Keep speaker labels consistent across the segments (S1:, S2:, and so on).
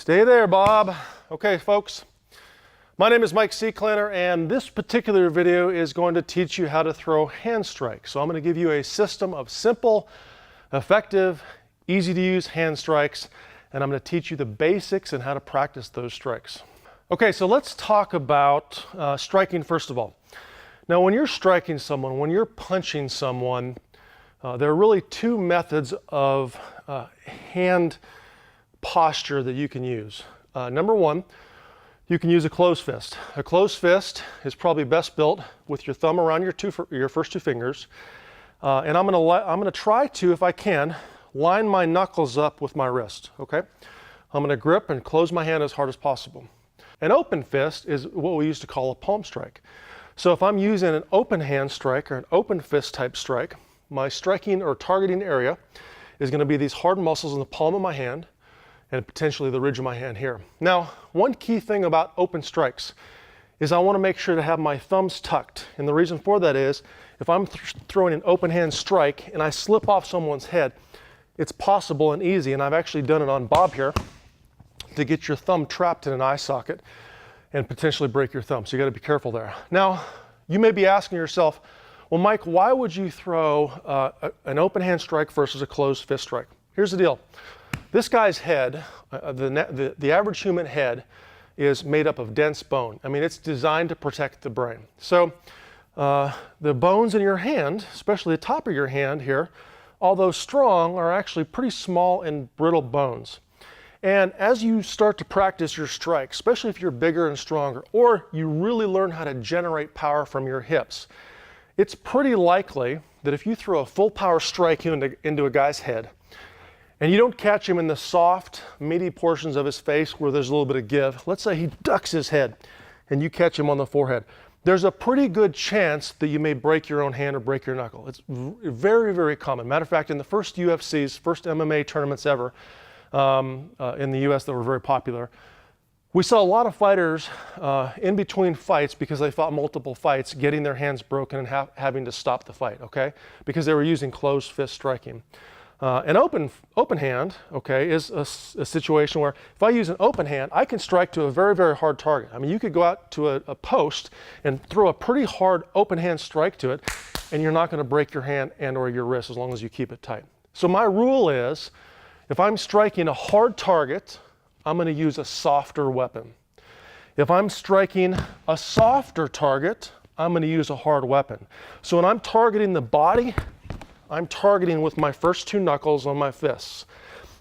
S1: Stay there, Bob. Okay, folks. My name is Mike Seeklanner, and this particular video is going to teach you how to throw hand strikes. So I'm going to give you a system of simple, effective, easy to use hand strikes, and I'm going to teach you the basics and how to practice those strikes. Okay, so let's talk about striking first of all. Now, when you're striking someone, when you're punching someone, there are really two methods of hand posture that you can use. Number one, you can use a closed fist. A closed fist is probably best built with your thumb around your first two fingers. And I'm gonna try to, if I can, line my knuckles up with my wrist, okay? I'm gonna grip and close my hand as hard as possible. An open fist is what we used to call a palm strike. So if I'm using an open hand strike or an open fist type strike, my striking or targeting area is gonna be these hard muscles in the palm of my hand and potentially the ridge of my hand here. Now, one key thing about open strikes is I want to make sure to have my thumbs tucked. And the reason for that is if I'm throwing an open hand strike and I slip off someone's head, it's possible and easy, and I've actually done it on Bob here, to get your thumb trapped in an eye socket and potentially break your thumb. So you got to be careful there. Now, you may be asking yourself, well, Mike, why would you throw an open hand strike versus a closed fist strike? Here's the deal. This guy's head, the average human head, is made up of dense bone. I mean, it's designed to protect the brain. So the bones in your hand, especially the top of your hand here, although strong, are actually pretty small and brittle bones. And as you start to practice your strike, especially if you're bigger and stronger, or you really learn how to generate power from your hips, it's pretty likely that if you throw a full power strike into a guy's head, and you don't catch him in the soft, meaty portions of his face where there's a little bit of give. Let's say he ducks his head and you catch him on the forehead. There's a pretty good chance that you may break your own hand or break your knuckle. It's very, very common. Matter of fact, in the first UFCs, first MMA tournaments ever in the US that were very popular, we saw a lot of fighters in between fights, because they fought multiple fights, getting their hands broken and having to stop the fight, okay? Because they were using closed fist striking. An open hand, okay, is a situation where if I use an open hand, I can strike to a very, very hard target. I mean, you could go out to a post and throw a pretty hard open hand strike to it, and you're not going to break your hand and or your wrist as long as you keep it tight. So my rule is, if I'm striking a hard target, I'm going to use a softer weapon. If I'm striking a softer target, I'm going to use a hard weapon. So when I'm targeting the body, I'm targeting with my first two knuckles on my fists.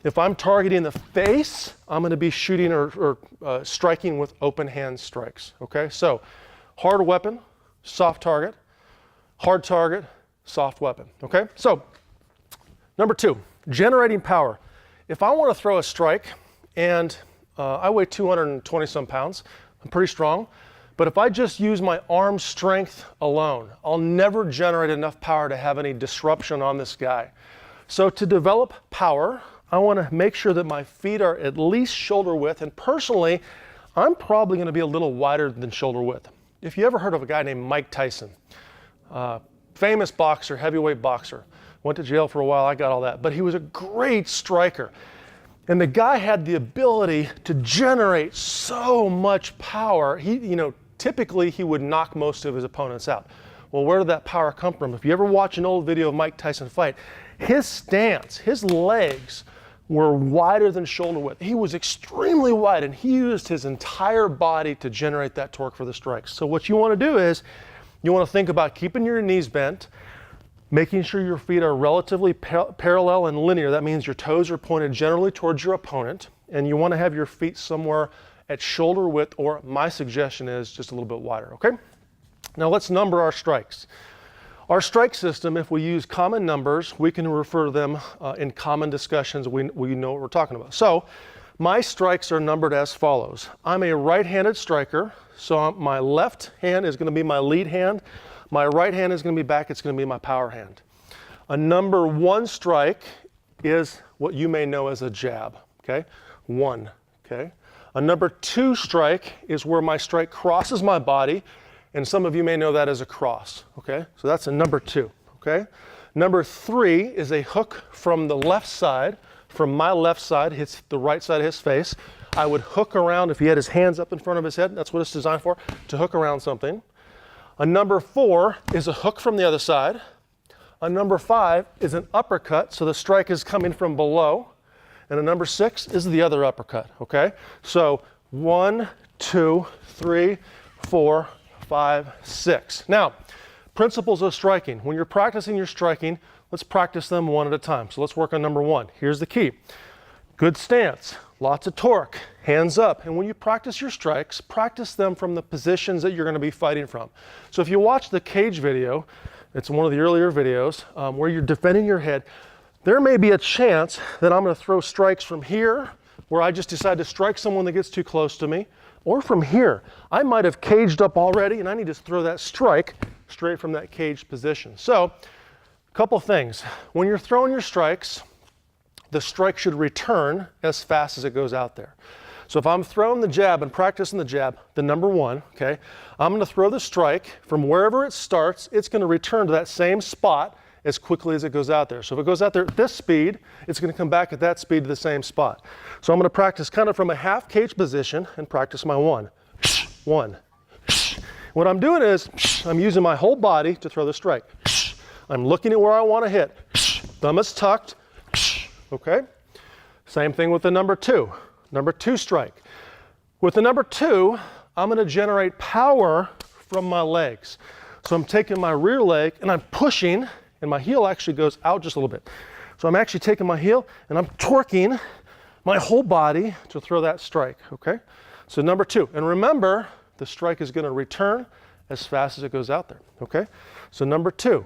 S1: If I'm targeting the face, I'm going to be shooting or striking with open hand strikes. Okay, so hard weapon, soft target, hard target, soft weapon. Okay, so number two, generating power. If I want to throw a strike, and I weigh 220 some pounds, I'm pretty strong. But if I just use my arm strength alone, I'll never generate enough power to have any disruption on this guy. So to develop power, I want to make sure that my feet are at least shoulder width. And personally, I'm probably going to be a little wider than shoulder width. If you ever heard of a guy named Mike Tyson, famous boxer, heavyweight boxer, went to jail for a while, I got all that. But he was a great striker. And the guy had the ability to generate so much power. Typically, he would knock most of his opponents out. Well, where did that power come from? If you ever watch an old video of Mike Tyson fight, his stance, his legs were wider than shoulder width. He was extremely wide, and he used his entire body to generate that torque for the strikes. So what you want to do is, you want to think about keeping your knees bent, making sure your feet are relatively parallel and linear. That means your toes are pointed generally towards your opponent, and you want to have your feet somewhere at shoulder width, or my suggestion is just a little bit wider, okay? Now let's number our strikes. Our strike system, if we use common numbers, we can refer to them in common discussions. We know what we're talking about. So my strikes are numbered as follows. I'm a right-handed striker, so my left hand is going to be my lead hand. My right hand is going to be back. It's going to be my power hand. A number one strike is what you may know as a jab, okay? One, okay? A number two strike is where my strike crosses my body, and some of you may know that as a cross, okay? So that's a number two, okay? Number three is a hook from the left side from my left side hits the right side of his face. I would hook around, if he had his hands up in front of his head, that's what it's designed for, to hook around something. A number 4 is a hook from the other side. A number 5 is an uppercut, so the strike is coming from below. And a number 6 is the other uppercut, okay? So 1, 2, 3, 4, 5, 6. Now, principles of striking. When you're practicing your striking, let's practice them one at a time. So let's work on number 1. Here's the key. Good stance, lots of torque, hands up. And when you practice your strikes, practice them from the positions that you're going to be fighting from. So if you watch the cage video, it's one of the earlier videos where you're defending your head, there may be a chance that I'm going to throw strikes from here, where I just decide to strike someone that gets too close to me, or from here. I might have caged up already, and I need to throw that strike straight from that caged position. So, a couple things. When you're throwing your strikes, the strike should return as fast as it goes out there. So if I'm throwing the jab and practicing the jab, the number 1, okay, I'm going to throw the strike from wherever it starts, it's going to return to that same spot as quickly as it goes out there. So if it goes out there at this speed, it's going to come back at that speed to the same spot. So I'm going to practice kind of from a half cage position and practice my 1. 1. What I'm doing is I'm using my whole body to throw the strike. I'm looking at where I want to hit. Thumb is tucked. Okay? Same thing with the number 2. Number 2 strike. With the number 2, I'm going to generate power from my legs. So I'm taking my rear leg and I'm pushing, and my heel actually goes out just a little bit. So I'm actually taking my heel and I'm torquing my whole body to throw that strike, okay? So number 2, and remember, the strike is going to return as fast as it goes out there, okay? So number 2,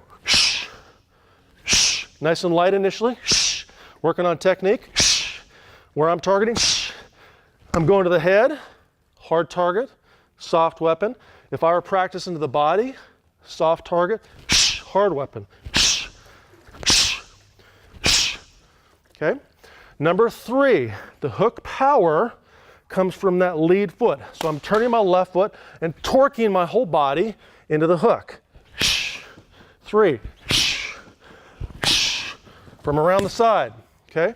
S1: nice and light initially, working on technique, where I'm targeting, I'm going to the head, hard target, soft weapon. If I were practicing to the body, soft target, hard weapon. Okay? Number 3, the hook power comes from that lead foot. So I'm turning my left foot and torquing my whole body into the hook. 3. From around the side. Okay?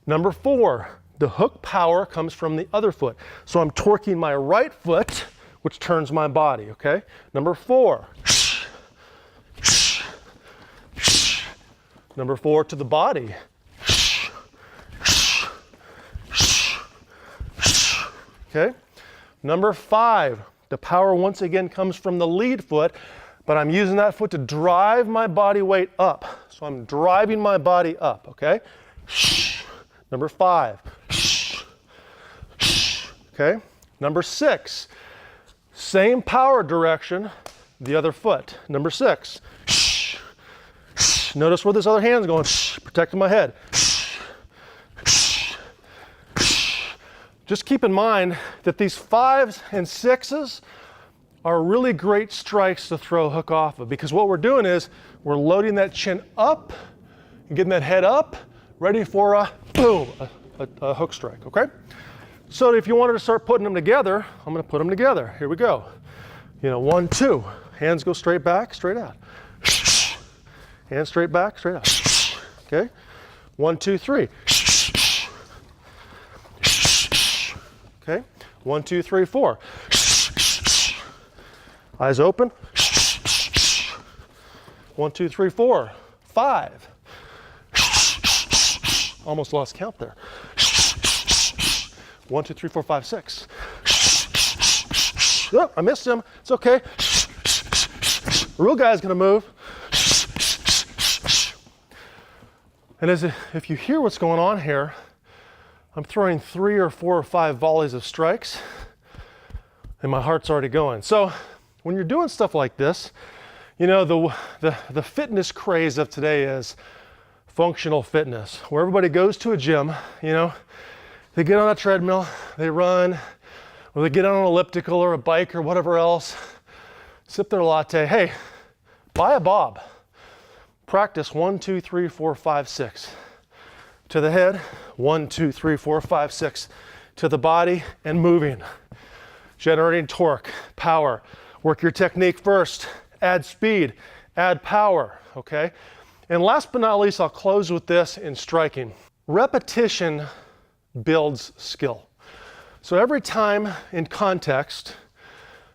S1: Number 4, the hook power comes from the other foot. So I'm torquing my right foot, which turns my body, okay? Number 4. Number 4 to the body. Okay? Number 5, the power once again comes from the lead foot, but I'm using that foot to drive my body weight up. So I'm driving my body up, okay? Number 5. Okay? Number 6, same power direction, the other foot. Number 6. Notice where this other hand's going, protecting my head. Just keep in mind that these 5s and 6s are really great strikes to throw a hook off of, because what we're doing is we're loading that chin up and getting that head up, ready for a boom, a hook strike, okay? So if you wanted to start putting them together, I'm going to put them together. Here we go. 1, 2. Hands go straight back, straight out. Hands straight back, straight out. Okay? 1, 2, 3. Okay? 1, 2, 3, 4. Eyes open. 1, 2, 3, 4. 5. Almost lost count there. 1, 2, 3, 4, 5, 6. Oh, I missed him. It's okay. The real guy's gonna move. And if you hear what's going on here, I'm throwing 3 or 4 or 5 volleys of strikes, and my heart's already going. So when you're doing stuff like this, the fitness craze of today is functional fitness, where everybody goes to a gym, they get on a treadmill, they run, or they get on an elliptical or a bike or whatever else, sip their latte. Hey, buy a bob. Practice 1, 2, 3, 4, 5, 6. To the head, 1, 2, 3, 4, 5, 6. To the body and moving. Generating torque, power. Work your technique first. Add speed, add power, okay? And last but not least, I'll close with this in striking. repetition builds skill. So every time in context,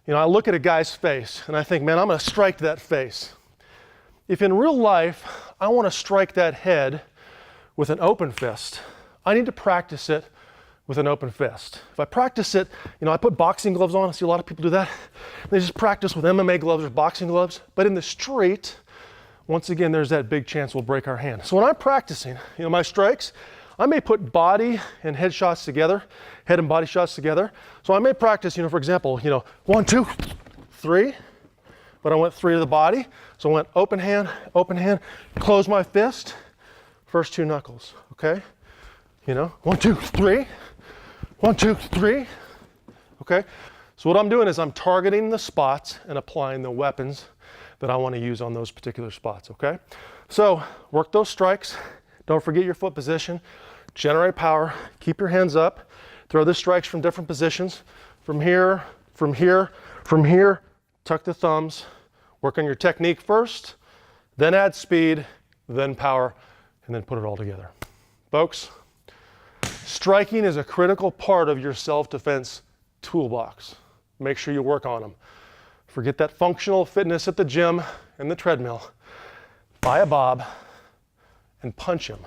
S1: I look at a guy's face and I think, man, I'm gonna strike that face. If in real life, I wanna strike that head with an open fist, I need to practice it with an open fist. If I practice it, I put boxing gloves on. I see a lot of people do that. They just practice with MMA gloves or boxing gloves. But in the street, once again, there's that big chance we'll break our hand. So when I'm practicing, my strikes, I may put body and head shots together, head and body shots together. So I may practice, for example, 1, 2, 3, but I went 3 to the body. So I went open hand, close my fist, first 2 knuckles, okay? 1, 2, 3, 1, 2, 3, okay? So what I'm doing is I'm targeting the spots and applying the weapons that I want to use on those particular spots, okay? So work those strikes. Don't forget your foot position. Generate power. Keep your hands up. Throw the strikes from different positions. From here, from here, from here. Tuck the thumbs. Work on your technique first, then add speed, then power, and then put it all together. Folks, striking is a critical part of your self-defense toolbox. Make sure you work on them. Forget that functional fitness at the gym and the treadmill. Buy a bob and punch him.